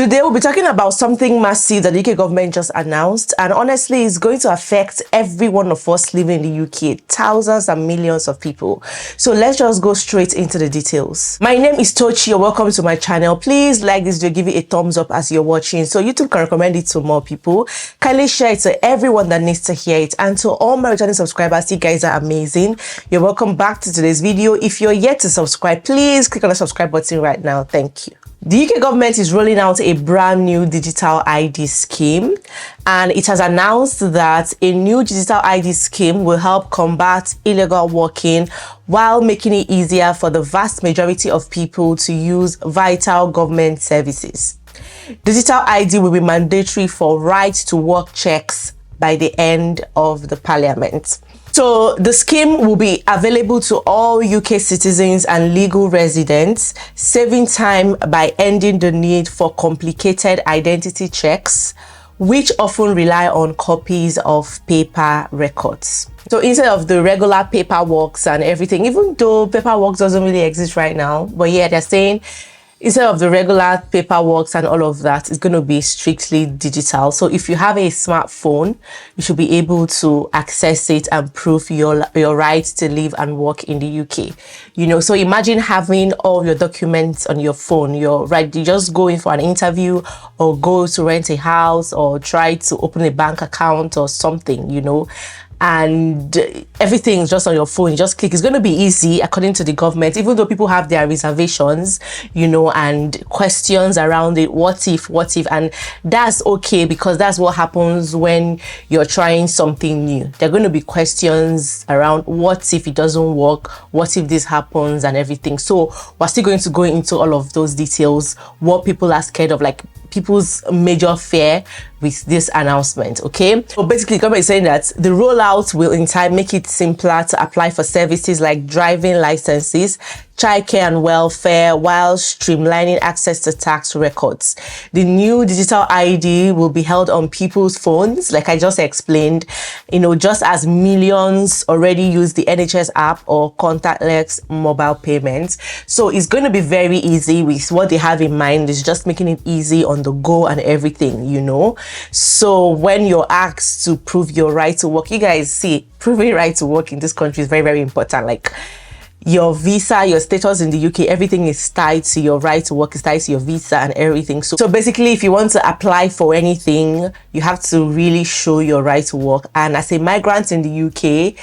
Today we'll be talking about something massive that the UK government just announced, and honestly it's going to affect every one of us living in the UK, thousands and millions of people. So let's just go straight into the details. My name is Tochi, you're welcome to my channel. Please like this video, give it a thumbs up as you're watching so YouTube can recommend it to more people. Kindly share it to everyone that needs to hear it, and to all my returning subscribers, you guys are amazing. You're welcome back to today's video. If you're yet to subscribe, please click on the subscribe button right now. Thank you. The UK government is rolling out a brand new digital ID scheme, and it has announced that a new digital ID scheme will help combat illegal working while making it easier for the vast majority of people to use vital government services. Digital ID will be mandatory for right to work checks by the end of the parliament. So the scheme will be available to all UK citizens and legal residents, saving time by ending the need for complicated identity checks, which often rely on copies of paper records. So instead of the regular paperwork and everything, even though paperwork doesn't really exist right now, but yeah, they're saying instead of the regular paperwork and all of that, it's going to be strictly digital. So if you have a smartphone, you should be able to access it and prove your right to live and work in the UK. You know, so imagine having all your documents on your phone. You're right, you just go in for an interview or go to rent a house or try to open a bank account or something, you know, and everything's just on your phone. You just click. It's going to be easy according to the government, even though people have their reservations, you know, and questions around it. What if, and that's okay, because that's what happens when you're trying something new. There are going to be questions around what if it doesn't work, what if this happens, and everything. So we're still going to go into all of those details, what people are scared of, like people's major fear with this announcement. Okay, so basically the government is saying that the rollout will in time make it simpler to apply for services like driving licenses, childcare and welfare, while streamlining access to tax records. The new digital ID will be held on people's phones, like I just explained, you know, just as millions already use the NHS app or contactless mobile payments. So it's going to be very easy. With what they have in mind is just making it easy on the go and everything, you know. So when you're asked to prove your right to work, you guys see, proving right to work in this country is very, very important. Like your visa, your status in the UK, everything is tied to your right to work, is tied to your visa and everything. So basically, if you want to apply for anything, you have to really show your right to work. And as a migrant in the UK,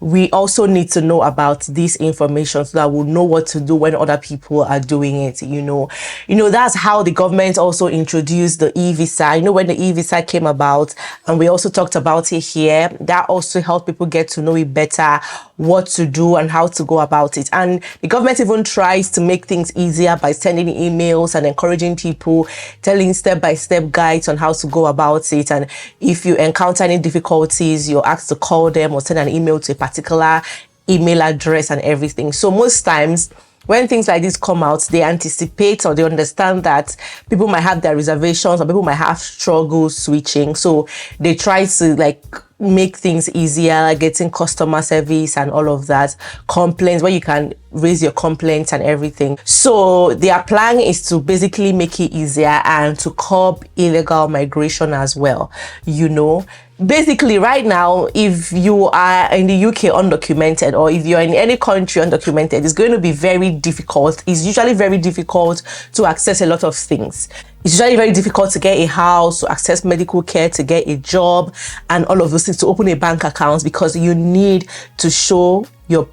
we also need to know about this information so that we'll know what to do when other people are doing it, you know. That's how the government also introduced the e-visa. You know, when the e-visa came about, and we also talked about it here, that also helped people get to know it better, what to do and how to go about it. And the government even tries to make things easier by sending emails and encouraging people, telling step-by-step guides on how to go about it. And if you encounter any difficulties, you're asked to call them or send an email to a particular email address and everything. So most times when things like this come out, they anticipate or they understand that people might have their reservations or people might have struggles switching. So they try to like make things easier, like getting customer service and all of that, complaints where you can raise your complaints and everything. So their plan is to basically make it easier and to curb illegal migration as well, you know. Basically right now, if you are in the UK undocumented, or if you're in any country undocumented, it's going to be very difficult. It's usually very difficult to access a lot of things. It's usually very difficult to get a house, to access medical care, to get a job and all of those things, to open a bank account, because you need to show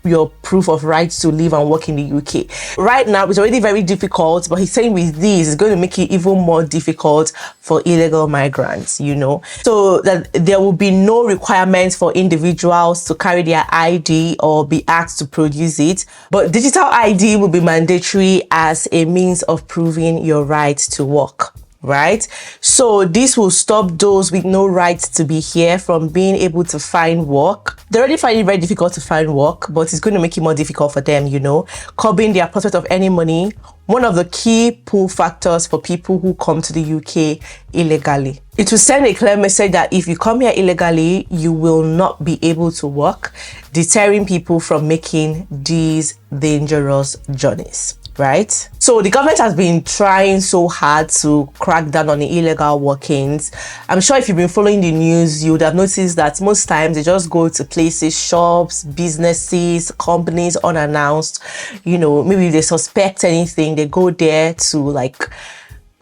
your proof of right to live and work in the UK. Right now, it's already very difficult, but he's saying with this, it's going to make it even more difficult for illegal migrants, you know. So that there will be no requirements for individuals to carry their ID or be asked to produce it, but digital ID will be mandatory as a means of proving your right to work. Right, so this will stop those with no right to be here from being able to find work. They already find it very difficult to find work, but it's going to make it more difficult for them, you know, curbing their prospect of any money. One of the key pull factors for people who come to the UK illegally. It will send a clear message that if you come here illegally, you will not be able to work, deterring people from making these dangerous journeys. right? So the government has been trying so hard to crack down on the illegal workings. I'm sure if you've been following the news, you would have noticed that most times they just go to places, shops, businesses, companies unannounced. Maybe if they suspect anything, they go there to like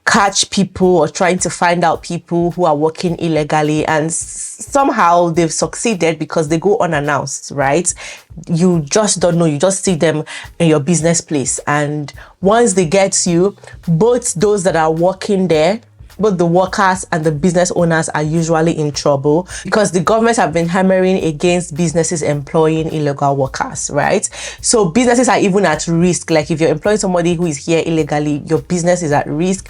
catch people or trying to find out people who are working illegally, and somehow they've succeeded because they go unannounced, right? You just don't know, you just see them in your business place, and once they get you, both those that are working there, both the workers and the business owners are usually in trouble because the government have been hammering against businesses employing illegal workers, right? So businesses are even at risk. Like if you're employing somebody who is here illegally, your business is at risk,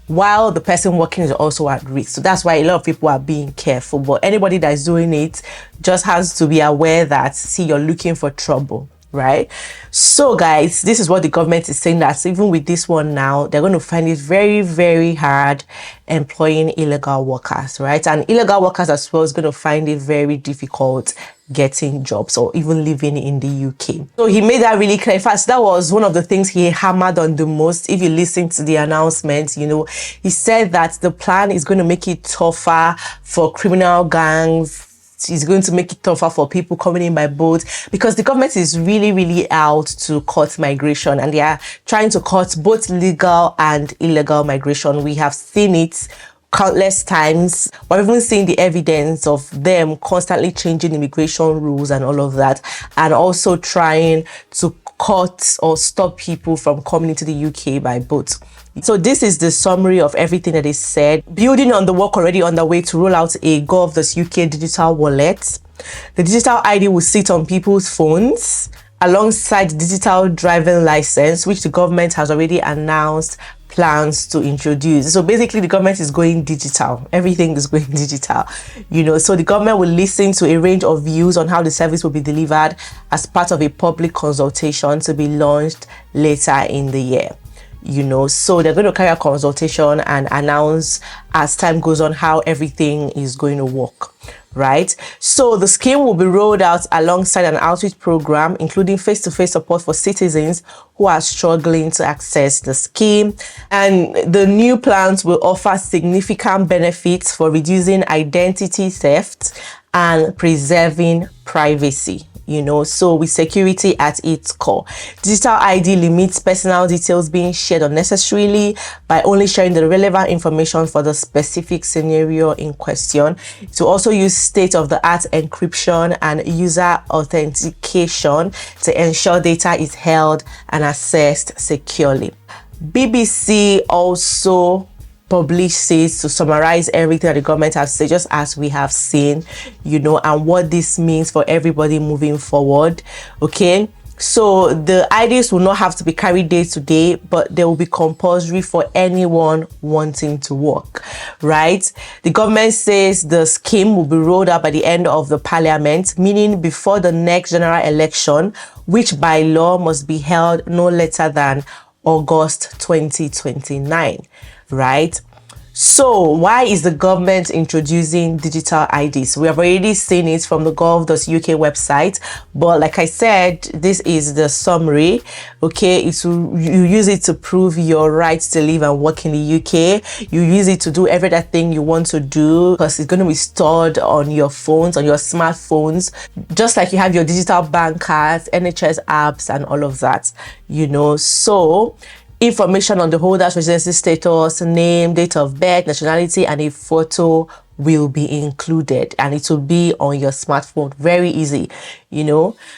while the person working is also at risk. So that's why a lot of people are being careful. But anybody that is doing it just has to be aware that, see, you're looking for trouble, right? So guys, this is what the government is saying, that even with this one now, they're going to find it very, very hard employing illegal workers, right? And illegal workers as well is going to find it very difficult getting jobs or even living in the UK. So he made that really clear. In fact, that was one of the things he hammered on the most. If you listen to the announcement, he said that the plan is going to make it tougher for criminal gangs. It's going to make it tougher for people coming in by boat, because the government is really, really out to cut migration, and they are trying to cut both legal and illegal migration. We have seen it countless times. We've even seen the evidence of them constantly changing immigration rules and all of that, and also trying to cut or stop people from coming into the UK by boat. So this is the summary of everything that is said. Building on the work already underway to roll out a This UK digital wallet. The digital ID will sit on people's phones alongside the digital driving license, which the government has already announced plans to introduce. So basically the government is going digital. Everything is going digital, so the government will listen to a range of views on how the service will be delivered as part of a public consultation to be launched later in the year. So they're going to carry a consultation and announce as time goes on how everything is going to work, right? So the scheme will be rolled out alongside an outreach program, including face-to-face support for citizens who are struggling to access the scheme. And the new plans will offer significant benefits for reducing identity theft and preserving privacy. So with security at its core. Digital ID limits personal details being shared unnecessarily by only sharing the relevant information for the specific scenario in question. It will also use state-of-the-art encryption and user authentication to ensure data is held and accessed securely. BBC also published it to summarize everything that the government has said, just as we have seen, and what this means for everybody moving forward. Okay, so the IDs will not have to be carried day to day, but they will be compulsory for anyone wanting to work, right? The government says the scheme will be rolled out by the end of the parliament, meaning before the next general election, which by law must be held no later than August 2029. Right? So why is the government introducing digital IDs? We have already seen it from the gov.uk website, but like I said, this is the summary. Okay, you use it to prove your right to live and work in the UK. You use it to do every other thing you want to do, because it's going to be stored on your phones, on your smartphones, just like you have your digital bank cards, NHS apps, and all of that. So information on the holder's residency status, name, date of birth, nationality, and a photo will be included, and it will be on your smartphone. Very easy,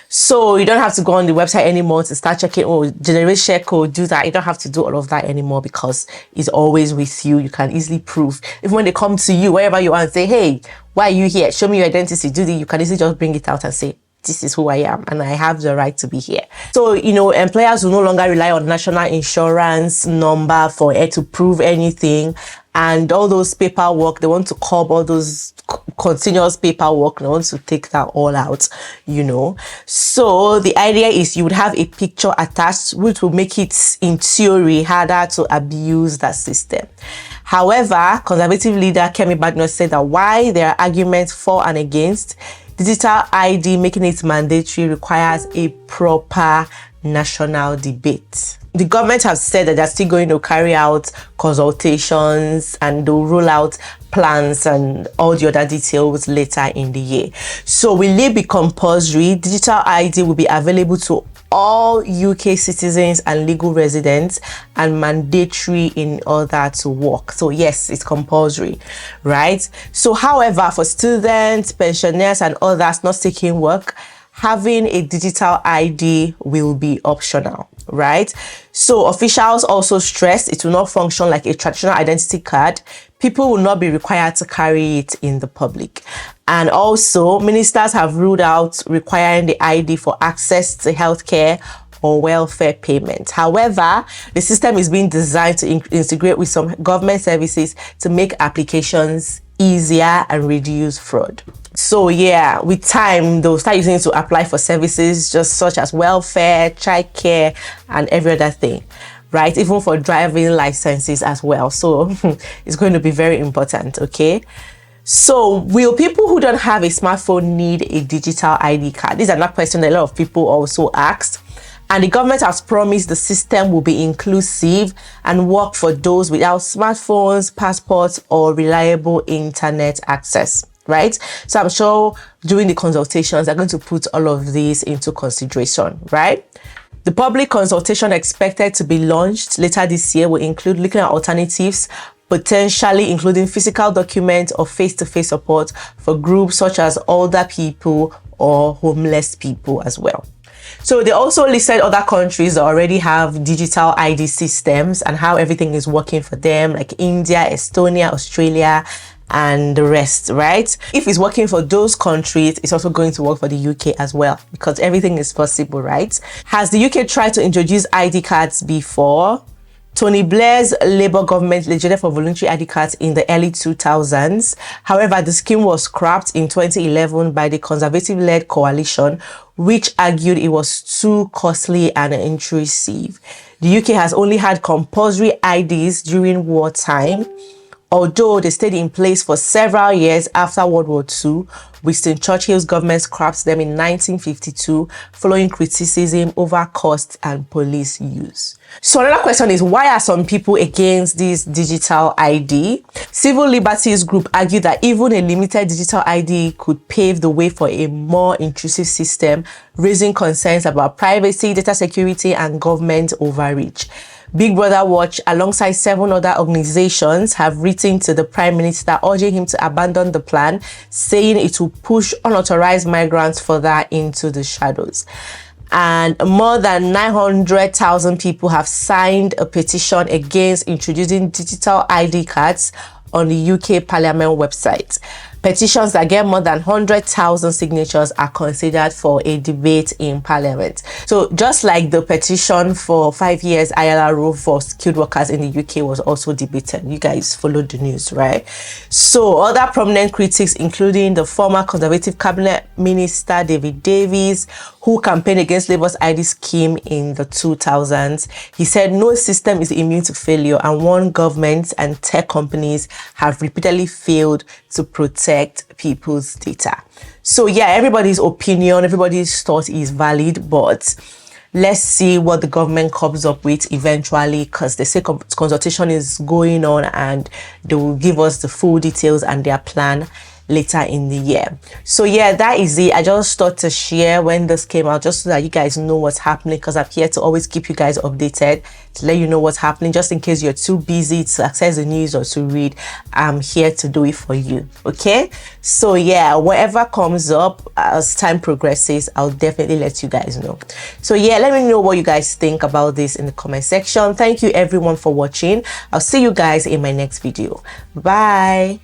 so you don't have to go on the website anymore to start checking, generate share code, do that. You don't have to do all of that anymore, because it's always with you. You can easily prove, even when they come to you wherever you are and say, hey, why are you here, show me your identity, you can easily just bring it out and say, this is who I am and I have the right to be here. So, employers will no longer rely on national insurance number for it to prove anything, and all those paperwork. They want to curb all those continuous paperwork. They want to take that all out, So the idea is you would have a picture attached, which will make it, in theory, harder to abuse that system. However, Conservative leader Kemi Badenoch said that while there are arguments for and against, digital ID making it mandatory requires a proper national debate. The government has said that they're still going to carry out consultations and they'll roll out plans and all the other details later in the year. So will it be compulsory? Digital ID will be available to all UK citizens and legal residents and mandatory in order to work. So yes, it's compulsory, right? So however, for students, pensioners and others not seeking work, having a digital ID will be optional, right? So officials also stress it will not function like a traditional identity card. People will not be required to carry it in the public. And also, ministers have ruled out requiring the ID for access to healthcare or welfare payments. However, the system is being designed to integrate with some government services to make applications easier and reduce fraud. So yeah, with time, they'll start using it to apply for services just such as welfare, childcare, and every other thing, right? Even for driving licenses as well. So it's going to be very important, okay? So will people who don't have a smartphone need a digital ID card? This is another question that a lot of people also asked. And the government has promised the system will be inclusive and work for those without smartphones, passports, or reliable internet access, right? So I'm sure during the consultations, they're going to put all of these into consideration, right? The public consultation expected to be launched later this year will include looking at alternatives, potentially including physical documents or face-to-face support for groups such as older people or homeless people as well. So they also listed other countries that already have digital ID systems and how everything is working for them, like India, Estonia, Australia, and the rest, right? If it's working for those countries, it's also going to work for the UK as well, because everything is possible, right? Has the UK tried to introduce ID cards before? Tony Blair's Labour government legislated for voluntary ID cards in the early 2000s. However, the scheme was scrapped in 2011 by the Conservative-led coalition, which argued it was too costly and intrusive. The UK has only had compulsory IDs during wartime, although they stayed in place for several years after World War II. Winston Churchill's government scrapped them in 1952 following criticism over cost and police use. So another question is, why are some people against this digital ID? Civil Liberties Group argued that even a limited digital ID could pave the way for a more intrusive system, raising concerns about privacy, data security, and government overreach. Big Brother Watch, alongside 7 other organizations, have written to the Prime Minister urging him to abandon the plan, saying it will push unauthorized migrants further into the shadows. And more than 900,000 people have signed a petition against introducing digital ID cards on the UK Parliament website. Petitions that get more than 100,000 signatures are considered for a debate in Parliament. So just like the petition for 5 years ILR rule for skilled workers in the UK was also debated. You guys followed the news, right? So other prominent critics, including the former Conservative Cabinet Minister David Davis, who campaigned against Labour's ID scheme in the 2000s. He said no system is immune to failure and warned governments and tech companies have repeatedly failed to protect people's data. So yeah, everybody's opinion, everybody's thought is valid, but let's see what the government comes up with eventually, because they say consultation is going on and they will give us the full details and their plan later in the year. So yeah, that is it. I just thought to share when this came out, just so that you guys know what's happening, because I'm here to always keep you guys updated, to let you know what's happening, just in case you're too busy to access the news or to read. I'm here to do it for you, okay? So yeah, whatever comes up as time progresses, I'll definitely let you guys know. So yeah, let me know what you guys think about this in the comment section. Thank you everyone for watching. I'll see you guys in my next video. Bye.